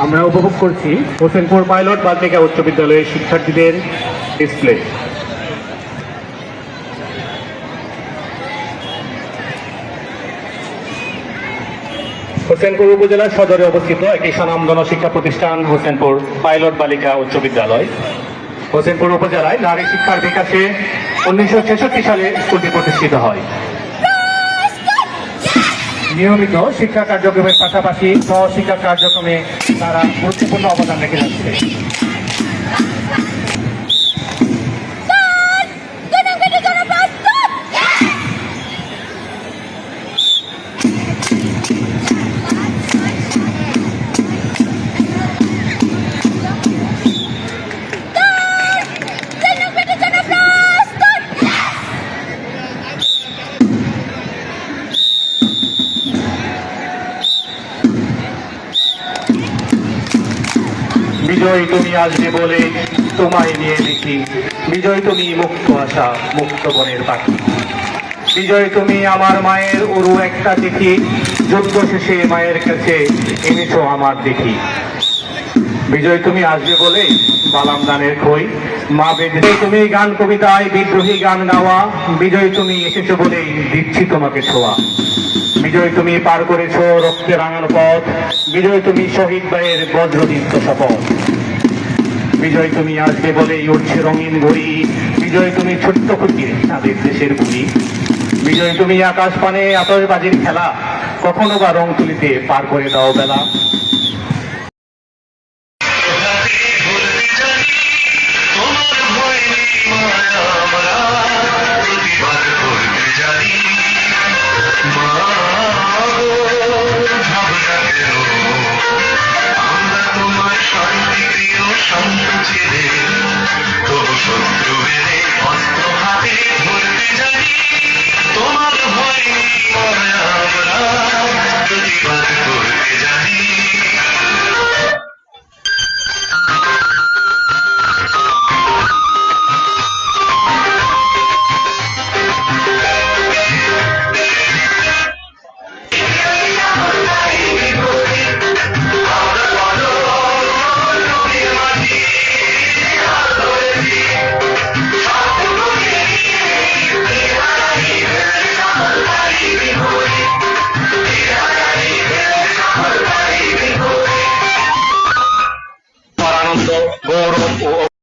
আমরা উপভোগ করছি হোসেনপুর পাইলট বালিকা উচ্চ বিদ্যালয়ের শিক্ষার্থীদের ডিসপ্লে। হোসেনপুর উপজেলার সদরে অবস্থিত একটি স্বনামধন্য শিক্ষা প্রতিষ্ঠান হোসেনপুর পাইলট বালিকা উচ্চ বিদ্যালয়। হোসেনপুর উপজেলায় নারী শিক্ষার বিকাশে 1966 সালে স্কুলটি প্রতিষ্ঠিত হয়। নিয়মিত শিক্ষা কার্যক্রমের পাশাপাশি সহশিক্ষা কার্যক্রমে তারা গুরুত্বপূর্ণ অবদান রেখে যাচ্ছে। বিজয় তুমি আসবে বলে তোমায় নিয়ে দেখি, বিজয় তুমি মুক্ত আশা মুক্ত বনের পাখি, বিজয় তুমি আমার মায়ের উরু একটা দেখি, যুদ্ধ শেষে মায়ের কাছে এনেছো আমার দেখি, বিজয় তুমি আসবে বলে বালাম দানের খই মা বেঁধে তুমি গান কবিতায় বিদ্রোহী গান গাওয়া, বিজয় তুমি এসেছো বলেই দিচ্ছি তোমাকে ছোঁয়া, বিজয় তুমি পার করেছো রক্তে রাঙানো পথ, বিজয় তুমি শহীদ ভাইয়ের বজ্রদীপ্ত শপথ, বিজয় তুমি আসবে বলেই উঠছে রঙিন ঘড়ি, বিজয় তুমি ছোট্ট খুঁটিয়ে তাদের দেশের বুড়ি, বিজয় তুমি আকাশ পানে আতশবাজির খেলা, কখনো বা রং তুলিতে পার করে দাও বেলা।